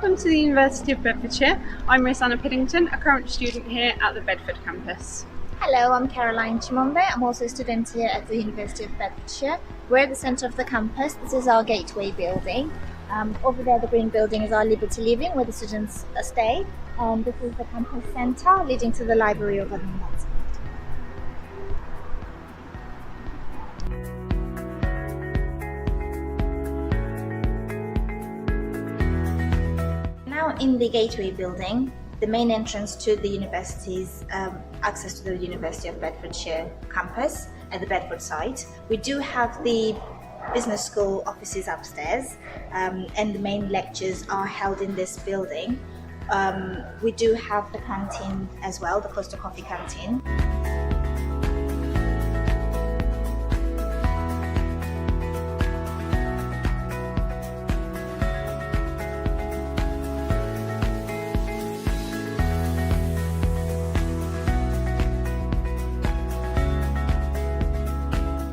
Welcome to the University of Bedfordshire. I'm Rosanna Piddington, a current student here at the Bedford campus. Hello, I'm Caroline Chimombe. I'm also a student here at the University of Bedfordshire. We're at the centre of the campus. This is our gateway building. Over there, the green building is our Liberty Living, where the students stay. And this is the campus centre leading to the library over on that side. Now in the gateway building, the main entrance to the university's access to the University of Bedfordshire campus at the Bedford site. We do have the business school offices upstairs, and the main lectures are held in this building. We do have the canteen as well, the Costa Coffee canteen.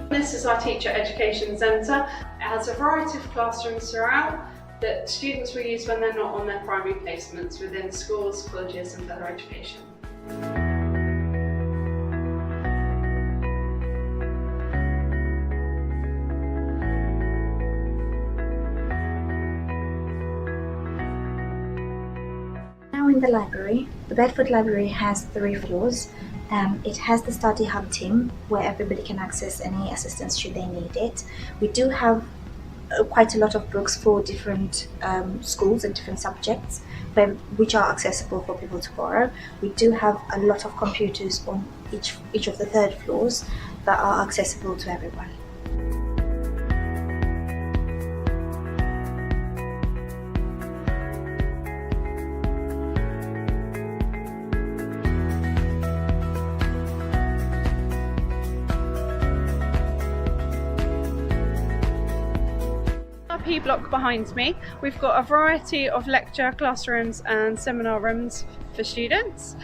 This is our Teacher Education Centre. It has a variety of classrooms throughout that students will use when they're not on their primary placements within schools, colleges and further education. Now in the library, the Bedford Library has 3 floors. It has the study hub team where everybody can access any assistance should they need it. We do have quite a lot of books for different schools and different subjects, which are accessible for people to borrow. We do have a lot of computers on each of the 3rd floors that are accessible to everyone. P block behind me, we've got a variety of lecture, classrooms and seminar rooms for students.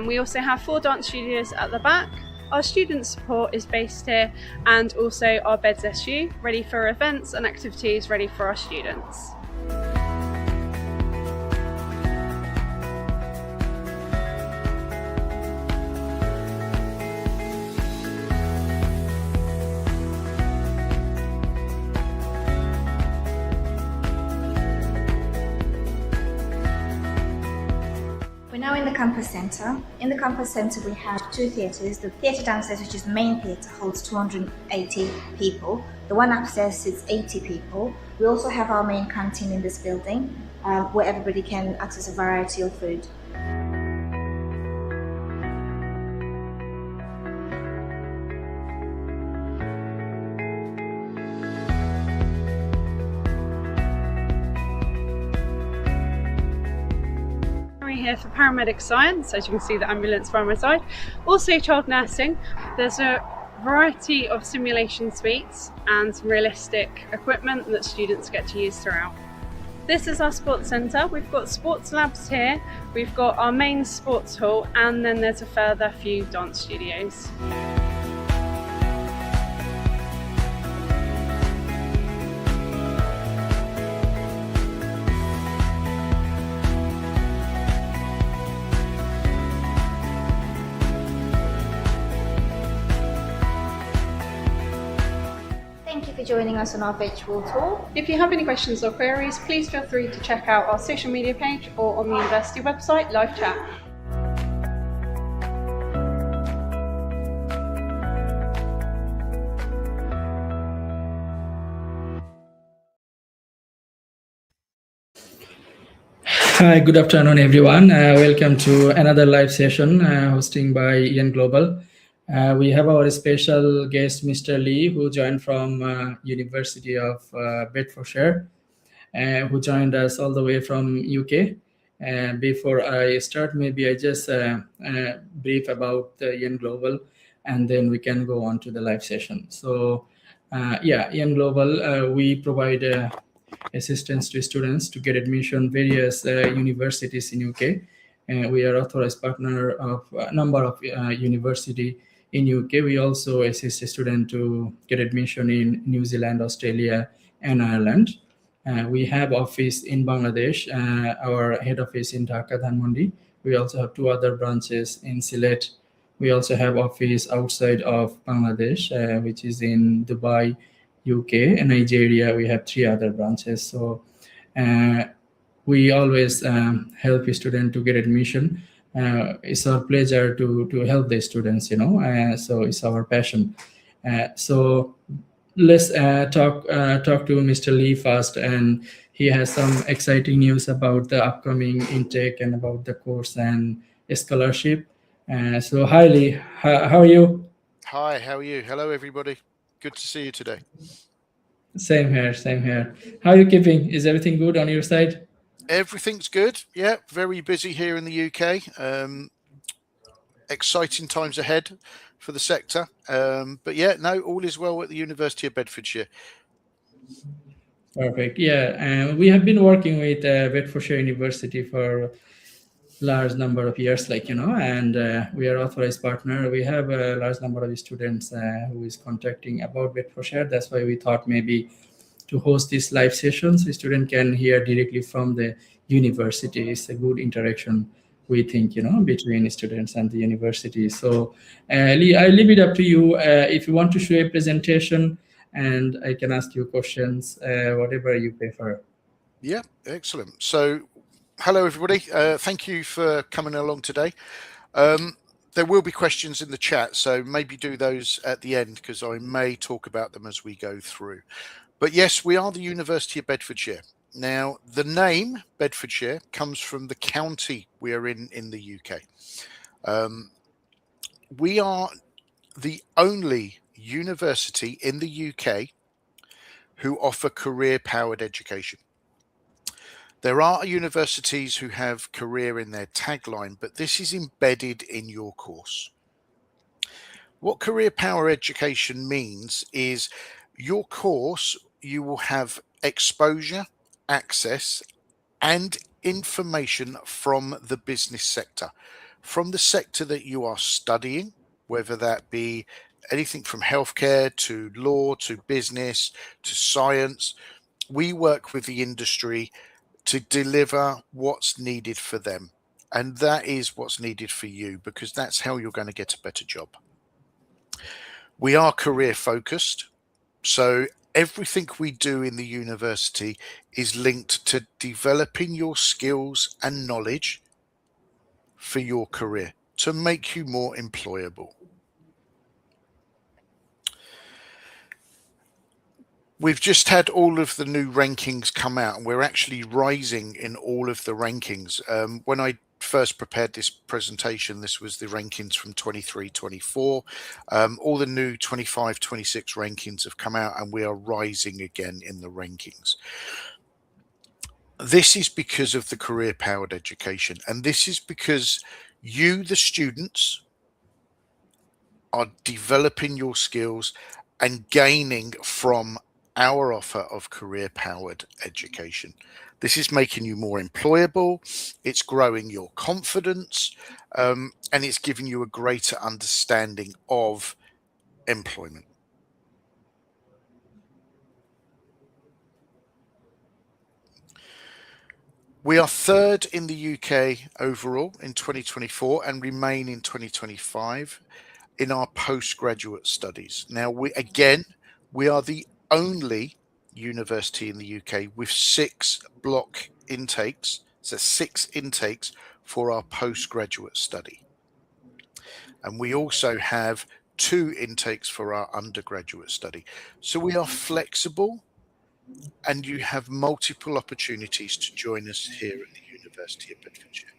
We also have 4 dance studios at the back. Our student support is based here, and also our 𝐷𝐬𝐲, ready for events and activities ready for our students. We're now in the campus centre. In the campus centre we have 2 theatres. The theatre downstairs, which is the main theatre, holds 280 people. The one upstairs sits 80 people. We also have our main canteen in this building, where everybody can access a variety of food. Here for paramedic science, as you can see the ambulance by my side. Also child nursing. There's a variety of simulation suites and some realistic equipment that students get to use throughout. This is our sports centre. We've got sports labs here, we've got our main sports hall, and then there's a further few dance studios. Thank you for joining us on our virtual tour. If you have any questions or queries, please feel free to check out our social media page or on the university website, live chat. Hi, good afternoon, everyone. Welcome to another live session hosting by 𝐸𝐸. We have our special guest, Mr. Lee, who joined from University of Bedfordshire, who joined us all the way from UK. Before I start, maybe I just brief about 𝐸𝐸, and then we can go on to the live session. So, 𝐸𝐸, we provide assistance to students to get admission various universities in UK. We are authorized partner of a number of university in UK. We also assist a student to get admission in New Zealand, Australia, and Ireland. We have office in Bangladesh, our head office in Dhaka, Dhanmondi. We also have 2 other branches in Sylhet. We also have office outside of Bangladesh, which is in Dubai, UK, and Nigeria. We have 3 other branches. So we always help a student to get admission. It's our pleasure to help the students, so it's our passion. So let's talk to Mr. Lee first, and he has some exciting news about the upcoming intake and about the course and scholarship. So hi Lee, how are you? Hi, how are you? Hello everybody. Good to see you today. Same here, same here. How are you keeping? Is everything good on your side? Everything's good. Yeah, very busy here in the UK. Exciting times ahead for the sector. But yeah, no, all is well at the University of Bedfordshire. Perfect. Yeah, we have been working with Bedfordshire University for large number of years, and we are authorized partner. We have a large number of students who is contacting about Bedfordshire. That's why we thought maybe to host these live sessions, the student can hear directly from the university. It's a good interaction, we think, between students and the university. So Lee, I leave it up to you. If you want to show a presentation, and I can ask you questions, whatever you prefer. Yeah, excellent. So hello everybody. Thank you for coming along today. There will be questions in the chat, so maybe do those at the end because I may talk about them as we go through. But yes, we are the University of Bedfordshire. Now, the name Bedfordshire comes from the county we are in the UK. We are the only university in the UK who offer career-powered education. There are universities who have career in their tagline, but this is embedded in your course. What career power education means is your course, you will have exposure, access, and information from the business sector, from the sector that you are studying, whether that be anything from healthcare to law to business to science. We work with the industry to deliver what's needed for them. And that is what's needed for you, because that's how you're going to get a better job. We are career focused. So everything we do in the university is linked to developing your skills and knowledge for your career to make you more employable. We've just had all of the new rankings come out, and we're actually rising in all of the rankings. When I first prepared this presentation, this was the rankings from 23-24. All the new 25-26 rankings have come out, and we are rising again in the rankings. This is because of the career powered education, and this is because you, the students, are developing your skills and gaining from our offer of career powered education. This is making you more employable, it's growing your confidence, and it's giving you a greater understanding of employment. We are third in the UK overall in 2024 and remain in 2025 in our postgraduate studies. Now, we are the only university in the UK with 6 block intakes, so 6 intakes for our postgraduate study. And we also have 2 intakes for our undergraduate study. So we are flexible, and you have multiple opportunities to join us here at the University of Bedfordshire.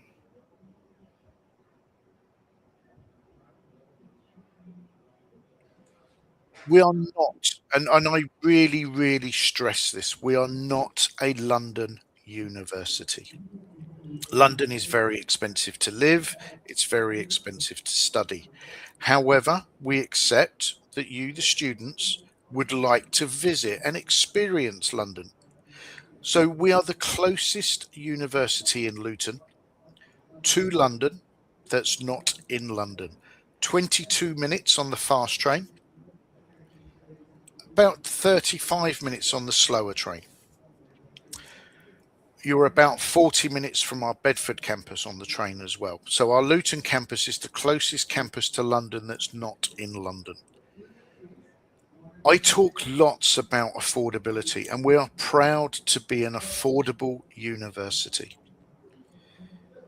We are not, and I really, really stress this, we are not a London university. London is very expensive to live, it's very expensive to study. However, we accept that you, the students, would like to visit and experience London. So we are the closest university in Luton to London that's not in London. 22 minutes on the fast train, about 35 minutes on the slower train. you're about 40 minutes from our Bedford campus on the train as well. So our Luton campus is the closest campus to London that's not in London. I talk lots about affordability, and we are proud to be an affordable university.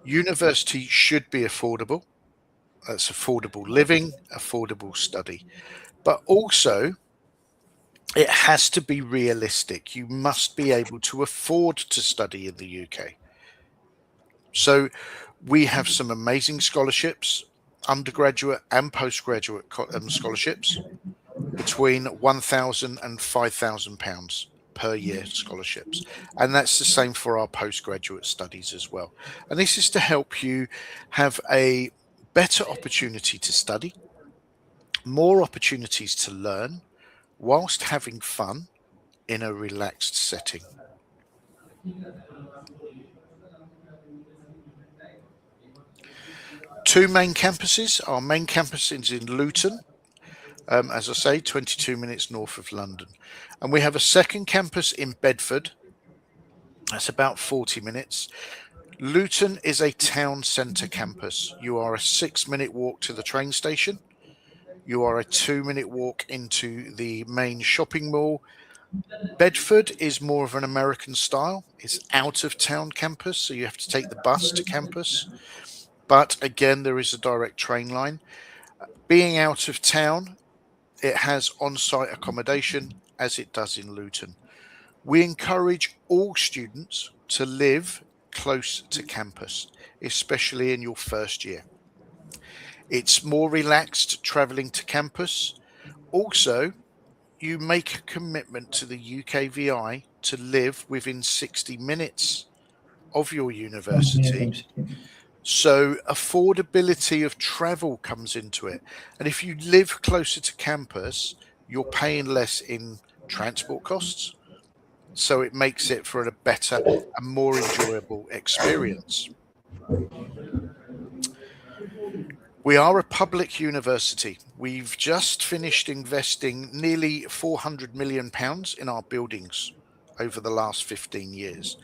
University should be affordable. That's affordable living, affordable study, but also it has to be realistic. You must be able to afford to study in the UK. So we have some amazing scholarships, undergraduate and postgraduate scholarships, between £1,000 and £5,000 per year scholarships. And that's the same for our postgraduate studies as well. And this is to help you have a better opportunity to study, more opportunities to learn, whilst having fun in a relaxed setting. Two main campuses. Our main campus is in Luton, as I say, 22 minutes north of London. And we have a second campus in Bedford. That's about 40 minutes. Luton is a town centre campus. You are a 6-minute walk to the train station. You are a 2-minute walk into the main shopping mall. Bedford is more of an American style. It's out of town campus, so you have to take the bus to campus. But again, there is a direct train line. Being out of town, it has on-site accommodation, as it does in Luton. We encourage all students to live close to campus, especially in your first year. It's more relaxed travelling to campus. Also, you make a commitment to the 𝐘𝐽 to live within 60 minutes of your university. So affordability of travel comes into it. And if you live closer to campus, you're paying less in transport costs. So it makes it for a better and more enjoyable experience. We are a public university. We've just finished investing nearly £400 million in our buildings over the last 15 years.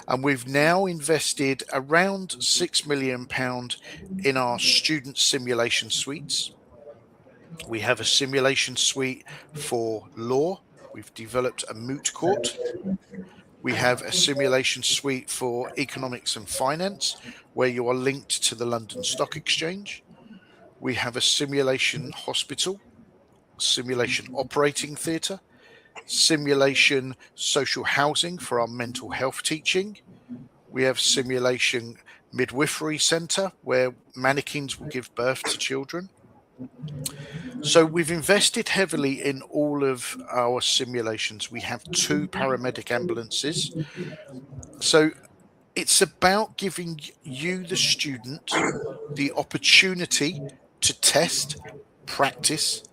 And we've now invested around £6 million in our student simulation suites. We have a simulation suite for law. We've developed a moot court. We have a simulation suite for economics and finance, where you are linked to the London Stock Exchange. We have a simulation hospital, simulation operating theatre, simulation social housing for our mental health teaching. We have simulation midwifery centre, where mannequins will give birth to children. So we've invested heavily in all of our simulations. We have 2 paramedic ambulances. So it's about giving you, the student, the opportunity to test, practice,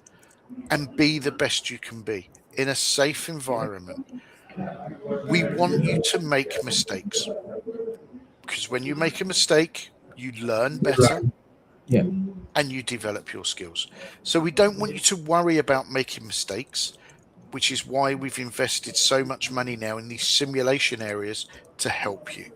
and be the best you can be in a safe environment. We want you to make mistakes, because when you make a mistake, you learn better. Yeah. And you develop your skills. So we don't want you to worry about making mistakes, which is why we've invested so much money now in these simulation areas to help you.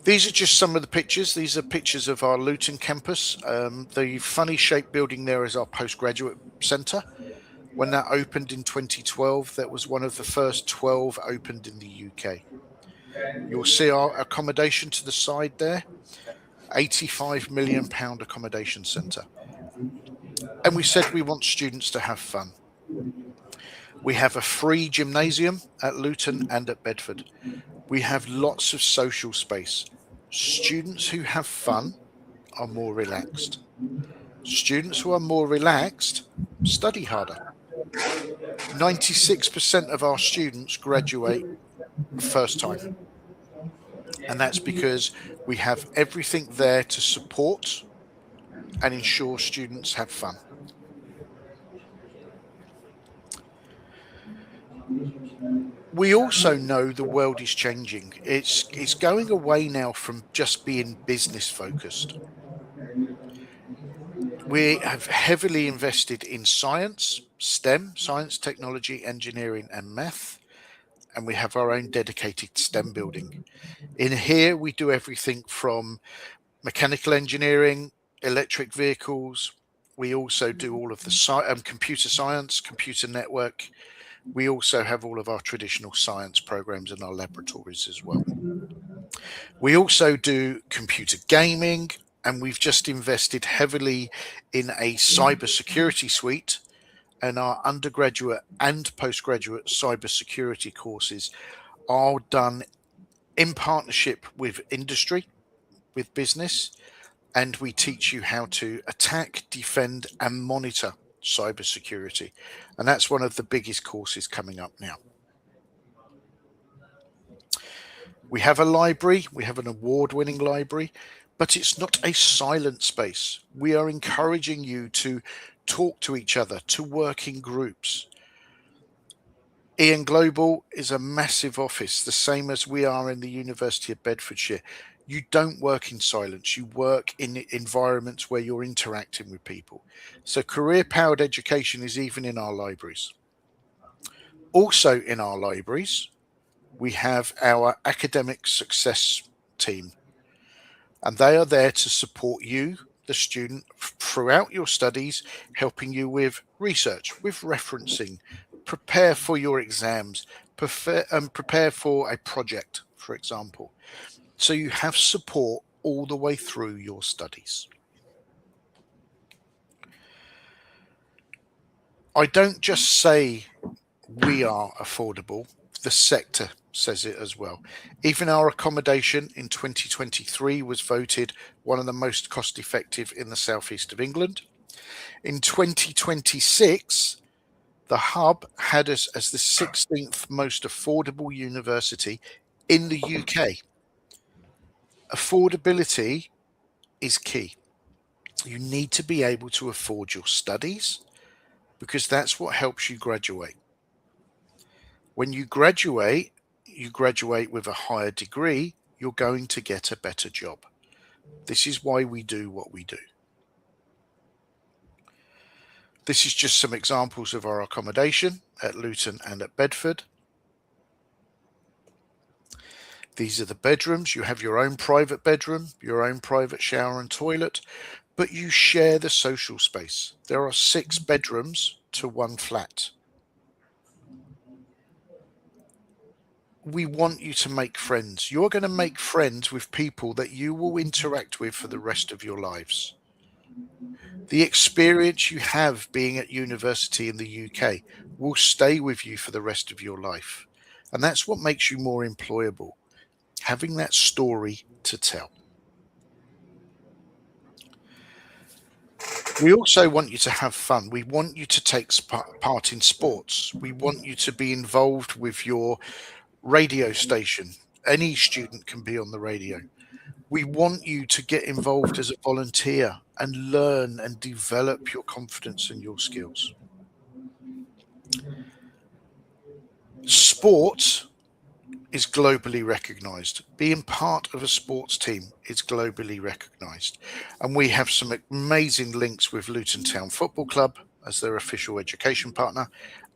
These are just some of the pictures. These are pictures of our Luton campus. The funny shaped building there is our postgraduate centre. When that opened in 2012, that was one of the first 12 opened in the UK. You'll see our accommodation to the side there. £85 million accommodation centre. And we said we want students to have fun. We have a free gymnasium at Luton and at Bedford. We have lots of social space. Students who have fun are more relaxed. Students who are more relaxed study harder. 96% of our students graduate first time. And that's because we have everything there to support and ensure students have fun. We also know the world is changing. It's going away now from just being business focused. We have heavily invested in science, STEM, science, technology, engineering, and math. and we have our own dedicated STEM building. In here, we do everything from mechanical engineering, electric vehicles. We also do all of the computer science, computer network. We also have all of our traditional science programs in our laboratories as well. We also do computer gaming, and we've just invested heavily in a cybersecurity suite, and our undergraduate and postgraduate cybersecurity courses are done in partnership with industry, with business, and we teach you how to attack, defend, and monitor cybersecurity. And that's one of the biggest courses coming up now. We have a library, we have an award-winning library, but it's not a silent space. We are encouraging you to talk to each other, to work in groups. 𝐸 is a massive office, the same as we are in the University of Bedfordshire. You don't work in silence. You work in environments where you're interacting with people. So career-powered education is even in our libraries. Also in our libraries, we have our academic success team, and they are there to support you, the student, throughout your studies, helping you with research, with referencing, prepare for your exams, prepare for a project, for example. So you have support all the way through your studies. I don't just say we are affordable, the sector says it as well. Even our accommodation in 2023 was voted one of the most cost effective in the southeast of England. In 2026, the Hub had us as the 16th most affordable university in the UK. Affordability is key. You need to be able to afford your studies, because that's what helps you graduate. When you graduate with a higher degree, you're going to get a better job. This is why we do what we do. This is just some examples of our accommodation at Luton and at Bedford. These are the bedrooms. You have your own private bedroom, your own private shower and toilet, but you share the social space. There are 6 bedrooms to 1 flat. We want you to make friends. You're going to make friends with people that you will interact with for the rest of your lives. The experience you have being at university in the UK will stay with you for the rest of your life. And that's what makes you more employable, having that story to tell. We also want you to have fun. We want you to take part in sports. We want you to be involved with your radio station. Any student can be on the radio. We want you to get involved as a volunteer and learn and develop your confidence and your skills. Sport is globally recognized. Being part of a sports team is globally recognized. And we have some amazing links with Luton Town Football Club as their official education partner,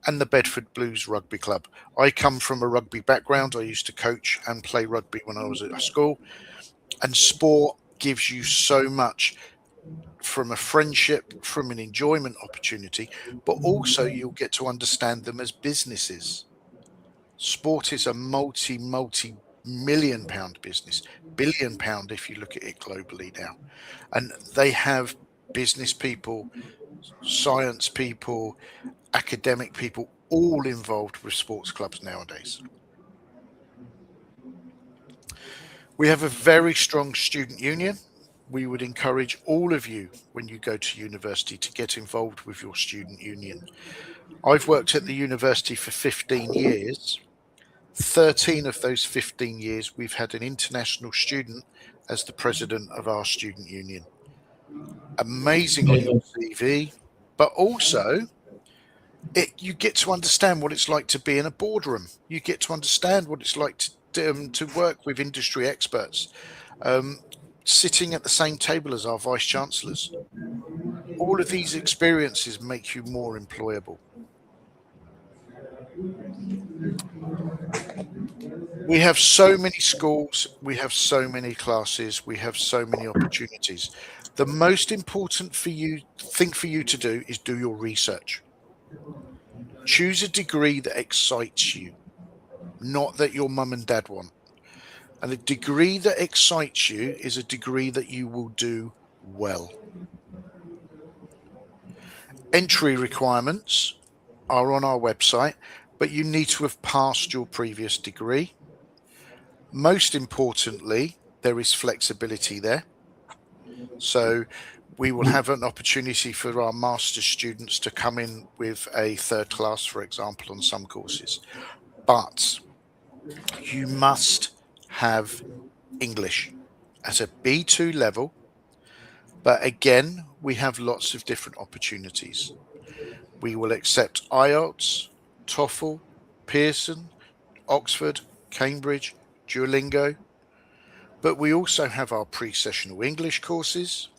and the Bedford Blues Rugby Club. I come from a rugby background. I used to coach and play rugby when I was at school. And sport gives you so much, from a friendship, from an enjoyment opportunity, but also you'll get to understand them as businesses. Sport is a multi-million pound business, £1 billion if you look at it globally now. And they have business people, science people, academic people, all involved with sports clubs nowadays. We have a very strong student union. We would encourage all of you, when you go to university, to get involved with your student union. I've worked at the university for 15 years. 13 of those 15 years, we've had an international student as the president of our student union. Amazing on your CV, but also you get to understand what it's like to be in a boardroom. You get to understand what it's like to work with industry experts, sitting at the same table as our vice chancellors. All of these experiences make you more employable. We have so many schools, we have so many classes, we have so many opportunities. The most important thing for you to do is do your research. Choose a degree that excites you, not that your mum and dad want. And a degree that excites you is a degree that you will do well. Entry requirements are on our website, but you need to have passed your previous degree. Most importantly, there is flexibility there. So we will have an opportunity for our master's students to come in with a third class, for example, on some courses. But you must have English at a B2 level. But again, we have lots of different opportunities. We will accept IELTS, TOEFL, Pearson, Oxford, Cambridge, Duolingo. But we also have our pre-sessional English courses,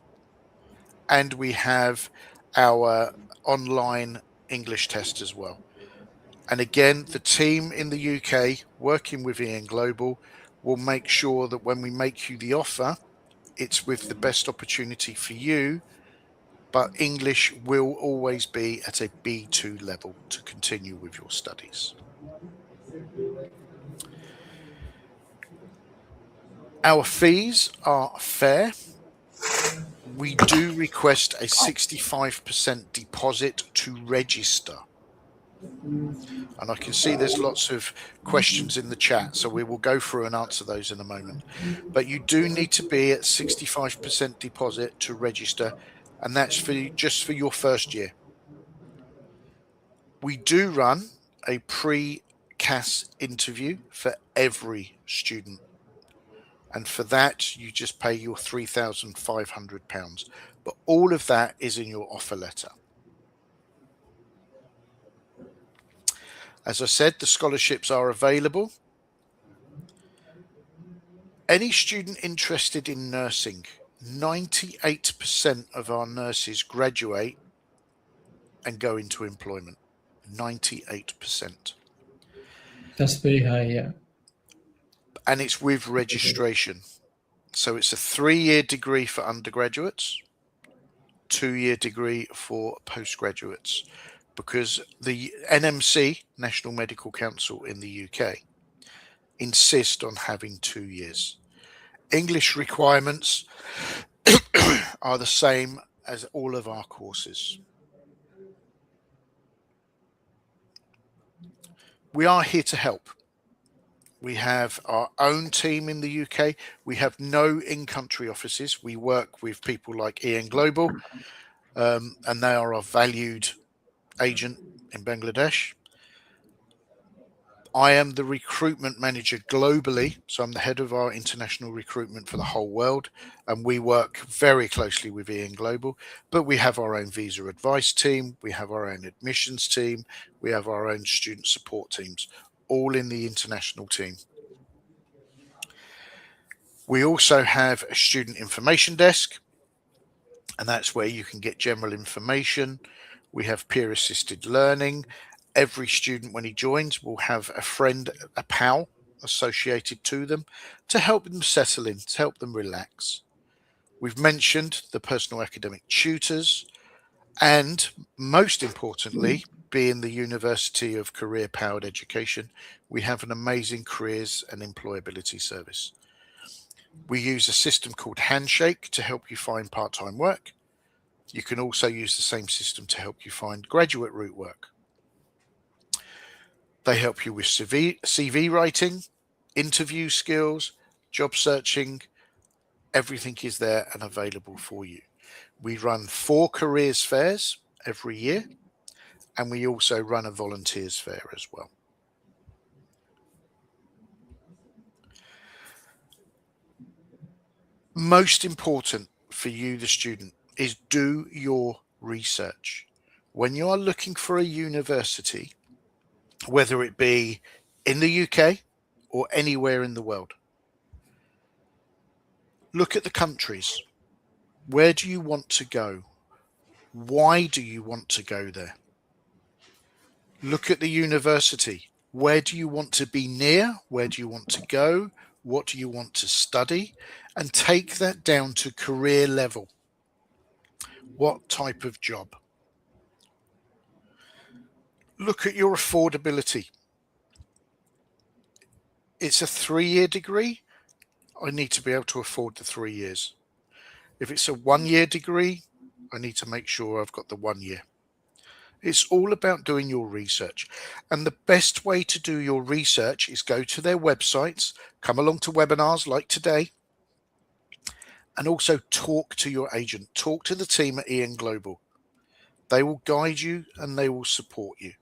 and we have our online English test as well. And again, the team in the UK working with Ian Global will make sure that when we make you the offer, it's with the best opportunity for you, but English will always be at a B2 level to continue with your studies. Our fees are fair. We do request a 65% deposit to register. And I can see there's lots of questions in the chat, so we will go through and answer those in a moment. But you do need to be at 65% deposit to register, and that's just for your first year. We do run a pre-CAS interview for every student. And for that, you just pay your £3,500. But all of that is in your offer letter. As I said, the scholarships are available. Any student interested in nursing, 98% of our nurses graduate and go into employment. 98%. That's very high, yeah. And it's with registration. So it's a 3-year degree for undergraduates, 2-year degree for postgraduates, because the NMC, National Medical Council in the UK, insist on having 2 years. English requirements are the same as all of our courses. We are here to help. We have our own team in the UK. We have no in-country offices. We work with people like Ian Global, and they are our valued agent in Bangladesh. I am the recruitment manager globally, so I'm the head of our international recruitment for the whole world, and we work very closely with Ian Global. But we have our own visa advice team, we have our own admissions team, we have our own student support teams, all in the international team. We also have a student information desk, and that's where you can get general information. We have peer assisted learning. Every student, when he joins, will have a friend, a pal associated to them to help them settle in, to help them relax. We've mentioned the personal academic tutors, and most importantly, being the University of Career Powered Education, we have an amazing careers and employability service. We use a system called Handshake to help you find part-time work. You can also use the same system to help you find graduate route work. They help you with CV writing, interview skills, job searching. Everything is there and available for you. We run 4 careers fairs every year, and we also run a volunteers fair as well. Most important for you, the student, is do your research. When you are looking for a university, whether it be in the UK or anywhere in the world, look at the countries. Where do you want to go? Why do you want to go there? Look at the university. Where do you want to be near? Where do you want to go? What do you want to study? And take that down to career level. What type of job? Look at your affordability. It's a 3-year degree. I need to be able to afford the 3 years. If it's a 1-year degree, I need to make sure I've got the 1 year. It's all about doing your research. And the best way to do your research is go to their websites, come along to webinars like today, and also talk to your agent. Talk to the team at Ian Global. They will guide you and they will support you.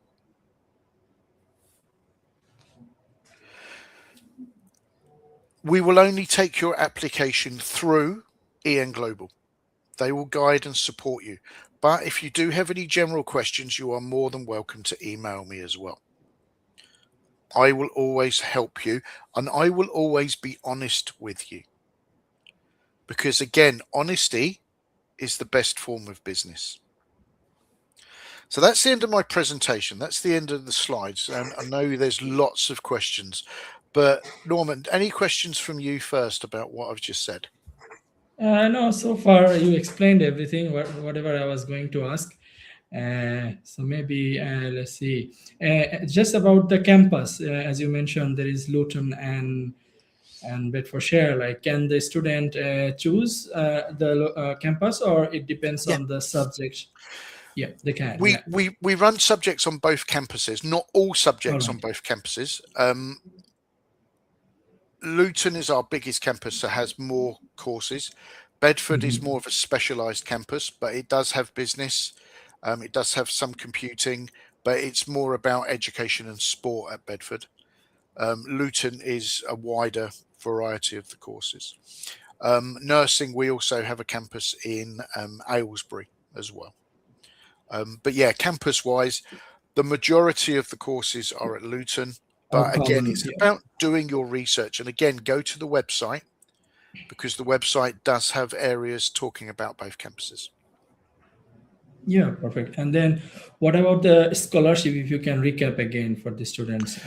We will only take your application through Ian Global. They will guide and support you. But if you do have any general questions, you are more than welcome to email me as well. I will always help you, and I will always be honest with you. Because again, honesty is the best form of business. So that's the end of my presentation. That's the end of the slides. And I know there's lots of questions. But Norman, any questions from you first about what I've just said? No, so far you explained everything, whatever I was going to ask. So maybe let's see. Just about the campus, as you mentioned, there is Luton and Bedfordshire. Like, can the student choose the campus, or it depends on the subject? Yeah, they can. We run subjects on both campuses, not all subjects on both campuses. Luton is our biggest campus, so has more courses. Bedford is more of a specialized campus, but it does have business. It does have some computing, but it's more about education and sport at Bedford. Luton is a wider variety of the courses. Nursing, we also have a campus in Aylesbury as well. But yeah, campus-wise, the majority of the courses are at Luton. But again, it's about doing your research. And again, go to the website, because the website does have areas talking about both campuses. Yeah, perfect. And then what about the scholarship, if you can recap again for the students,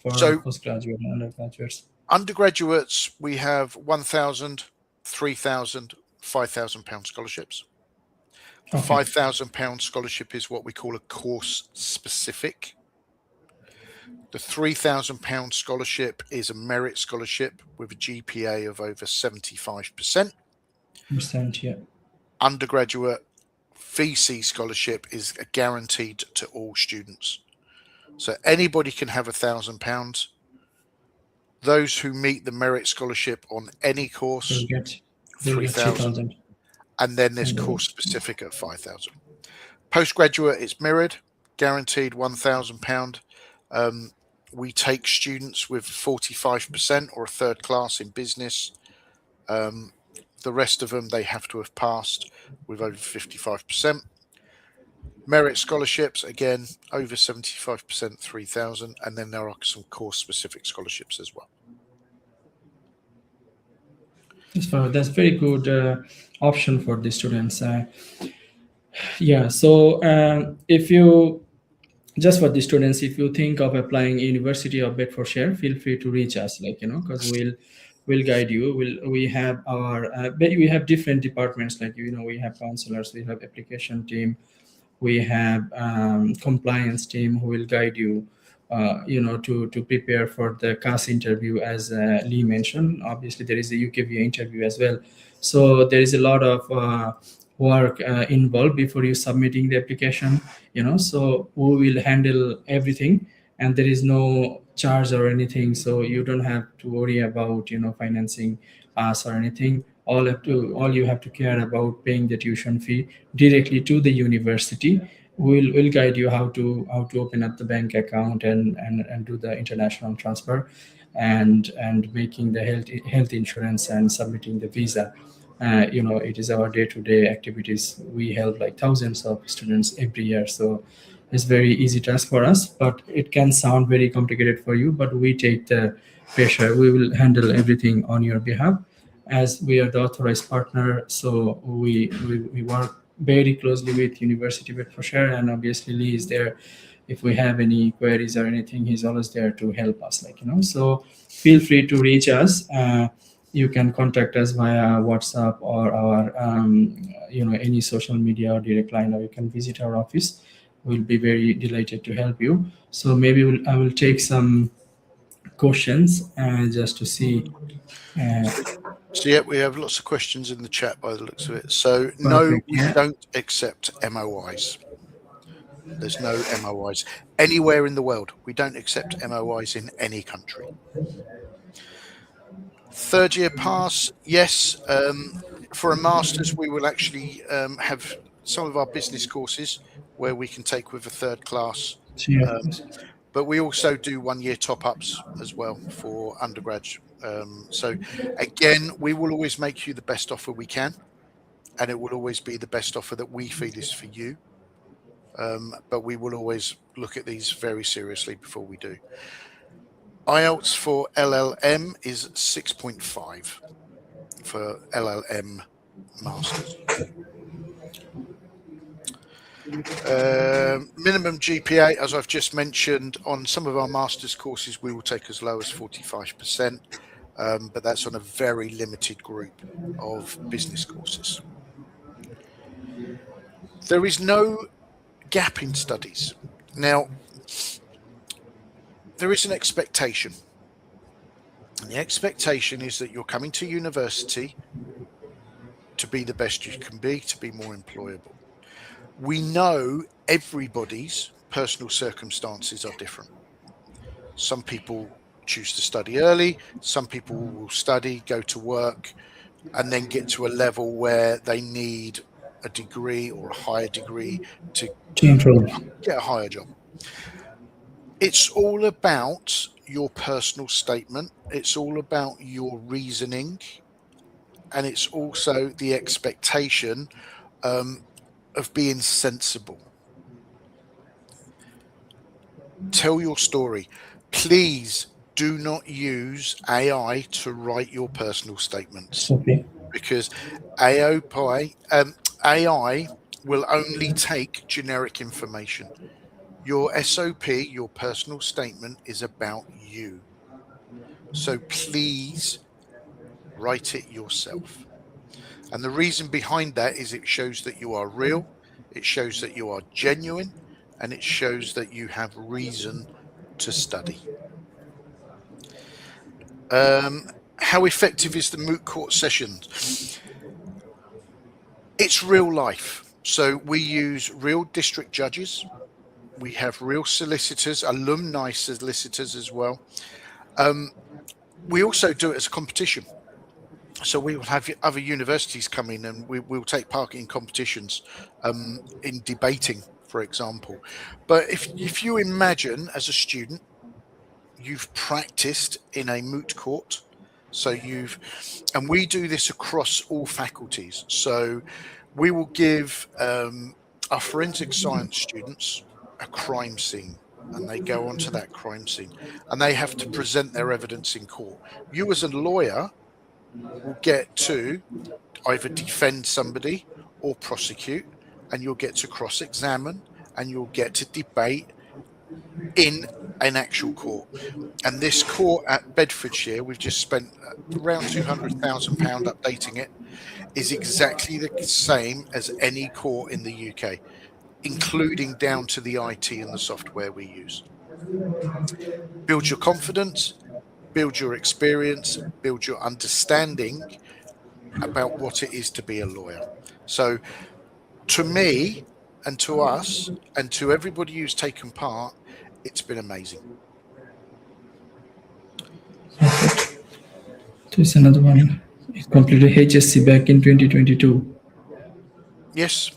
for postgraduate and undergraduates? Undergraduates, we have £1,000, £3,000, £5,000 scholarships. The £5,000 scholarship is what we call a course specific. The £3,000 scholarship is a merit scholarship with a GPA of over 75%. Yeah. Undergraduate VC scholarship is guaranteed to all students. So anybody can have £1,000. Those who meet the merit scholarship on any course, £3,000. And then there's course specific at £5,000. Postgraduate is mirrored, guaranteed £1,000. We take students with 45% or a third class in business. The rest of them, they have to have passed with over 55%. Merit scholarships, again, over 75%, 3,000. And then there are some course-specific scholarships as well. That's very good option for the students. Yeah, so if you... Just for the students, if you think of applying University of Bedfordshire, feel free to reach us, because we'll guide you. We have our we have different departments, we have counselors, we have application team, we have compliance team who will guide you, to prepare for the CAS interview, as Lee mentioned. Obviously, there is a UKVA interview as well. So there is a lot of work involved before you submitting the application, so we will handle everything, and there is no charge or anything, so you don't have to worry about financing us or anything. All you have to care about paying the tuition fee directly to the university. We'll guide you how to open up the bank account and do the international transfer and making the health insurance and submitting the visa. It is our day-to-day activities. We help thousands of students every year, so it's very easy task for us, but it can sound very complicated for you, but we take the pressure. We will handle everything on your behalf, as we are the authorized partner. So we work very closely with University of Bedfordshire, and obviously Lee is there if we have any queries or anything, he's always there to help us, so feel free to reach us. You can contact us via WhatsApp or our any social media or direct line, or you can visit our office. We'll be very delighted to help you. So maybe I will take some questions just to see. So yeah, we have lots of questions in the chat by the looks of it. So no, Perfect, we yeah. don't accept MOIs. There's no MOIs anywhere in the world. We don't accept MOIs in any country. Third year pass, yes. For a master's, we will actually have some of our business courses where we can take with a third class. But we also do 1 year top-ups as well for undergrads. So again, we will always make you the best offer we can, and it will always be the best offer that we feel is for you. But we will always look at these very seriously before we do. IELTS for LLM is 6.5 for LLM Masters. Minimum GPA, as I've just mentioned, on some of our Masters courses, we will take as low as 45%, but that's on a very limited group of business courses. There is no gap in studies. Now, there is an expectation. And the expectation is that you're coming to university to be the best you can be, to be more employable. We know everybody's personal circumstances are different. Some people choose to study early, some people will study, go to work, and then get to a level where they need a degree or a higher degree to get a higher job. It's all about your personal statement. It's all about your reasoning. And it's also the expectation of being sensible. Tell your story. Please do not use AI to write your personal statements. Okay. Because AI will only take generic information. Your SOP, your personal statement, is about you. So please write it yourself. And the reason behind that is it shows that you are real, it shows that you are genuine, and it shows that you have reason to study. How effective is the moot court sessions? It's real life. So we use real district judges. We have real solicitors, alumni solicitors as well. We also do it as a competition. So we will have other universities come in and we will take part in competitions in debating, for example. But if you imagine as a student, you've practiced in a moot court. So and we do this across all faculties. So we will give our forensic science students a crime scene, and they go onto that crime scene and they have to present their evidence in court. You as a lawyer will get to either defend somebody or prosecute, and you'll get to cross-examine, and you'll get to debate in an actual court. And this court at Bedfordshire, we've just spent around £200,000 updating it, is exactly the same as any court in the UK, including down to the IT and the software we use. Build your confidence, build your experience, build your understanding about what it is to be a lawyer. So to me and to us and to everybody who's taken part, it's been amazing. There's another one. It completed HSC back in 2022. Yes.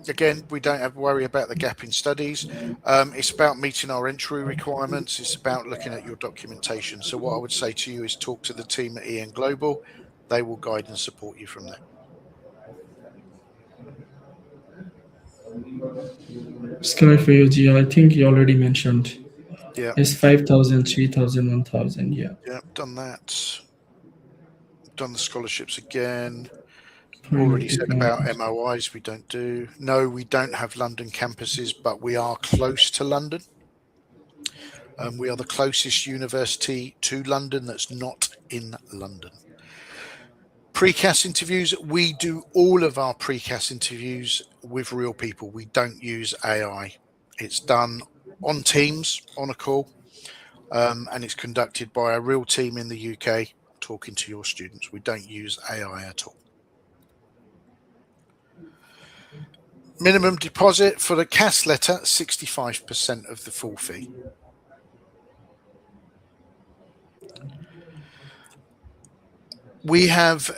Again, we don't have to worry about the gap in studies. It's about meeting our entry requirements. It's about looking at your documentation. So what I would say to you is talk to the team at EN Global. They will guide and support you from there. Sky for you, Gio. I think you already mentioned. Yeah. It's 5,000, 3,000, 1,000. Yeah. Yeah, done that. Done the scholarships again. Already said about MOIs, we don't do. No, we don't have London campuses, but we are close to London. We are the closest university to London that's not in London. Precast interviews, we do all of our precast interviews with real people. We don't use AI. It's done on Teams, on a call, and it's conducted by a real team in the UK talking to your students. We don't use AI at all. Minimum deposit for the CAS letter, 65% of the full fee. We have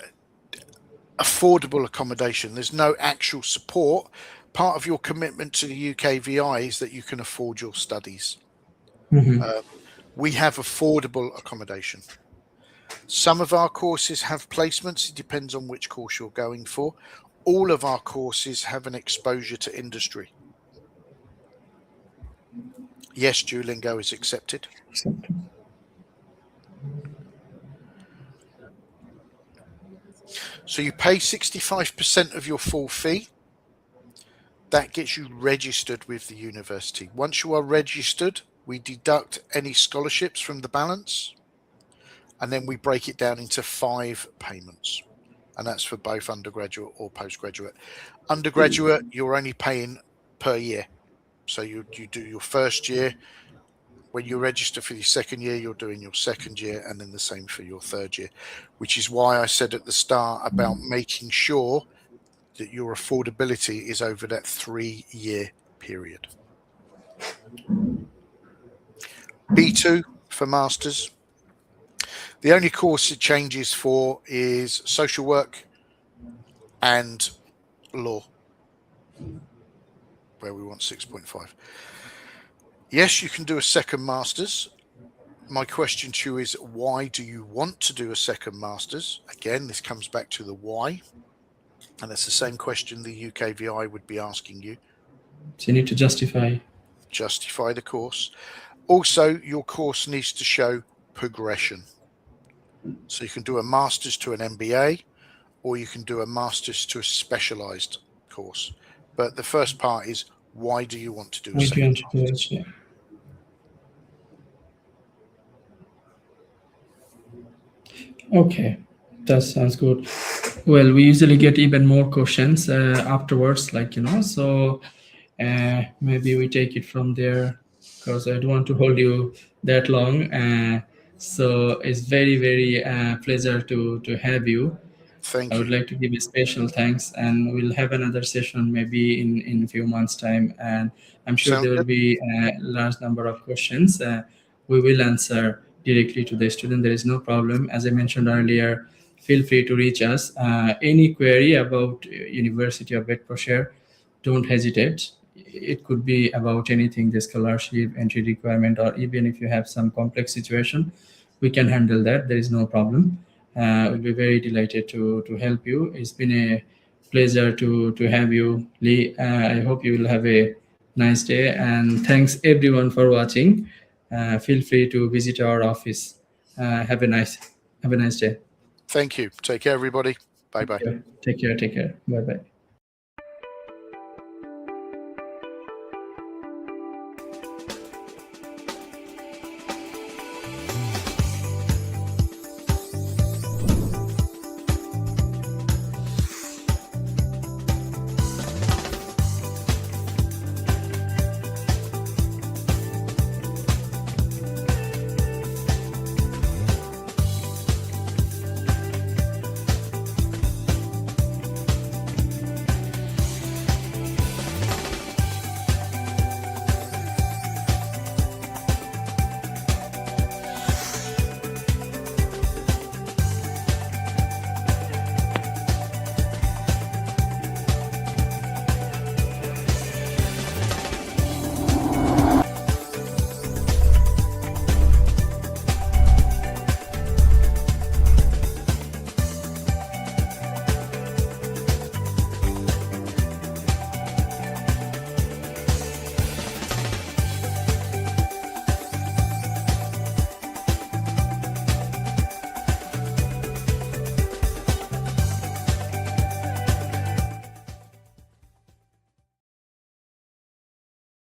affordable accommodation. There's no actual support. Part of your commitment to the 𝐾𝐽 is that you can afford your studies. We have affordable accommodation. Some of our courses have placements. It depends on which course you're going for. All of our courses have an exposure to industry. Yes, Duolingo is accepted. So you pay 65% of your full fee. That gets you registered with the university. Once you are registered, we deduct any scholarships from the balance, and then we break it down into 5 payments. And that's for both undergraduate or postgraduate. Undergraduate, you're only paying per year. So you do your first year. When you register for your second year, you're doing your second year, and then the same for your third year, which is why I said at the start about making sure that your affordability is over that 3-year period. B2 for masters. The only course it changes for is social work and law, where we want 6.5. Yes, you can do a second master's. My question to you is, why do you want to do a second master's? Again, this comes back to the why. And that's the same question the 𝐾𝐽 would be asking you. So you need to justify the course. Also, your course needs to show progression. So you can do a master's to an MBA, or you can do a master's to a specialized course. But the first part is, why do you want to do a second master's? Yeah. Okay, that sounds good. Well, we usually get even more questions afterwards, like, so maybe we take it from there, because I don't want to hold you that long. So it's very, very pleasure to have you. Thank you. I would like to give a special thanks, and we'll have another session maybe in a few months' time, and I'm sure there will be a large number of questions. We will answer directly to the student. There is no problem. As I mentioned earlier, feel free to reach us. Any query about University of Bedfordshire, don't hesitate. It could be about anything, the scholarship, entry requirement, or even if you have some complex situation, we can handle that. There is no problem. We'll be very delighted to help you. It's been a pleasure to have you, Lee. I hope you will have a nice day, and thanks everyone for watching. Feel free to visit our office. Have a nice day. Thank you. Take care, everybody. Bye-bye. Take care. Bye-bye.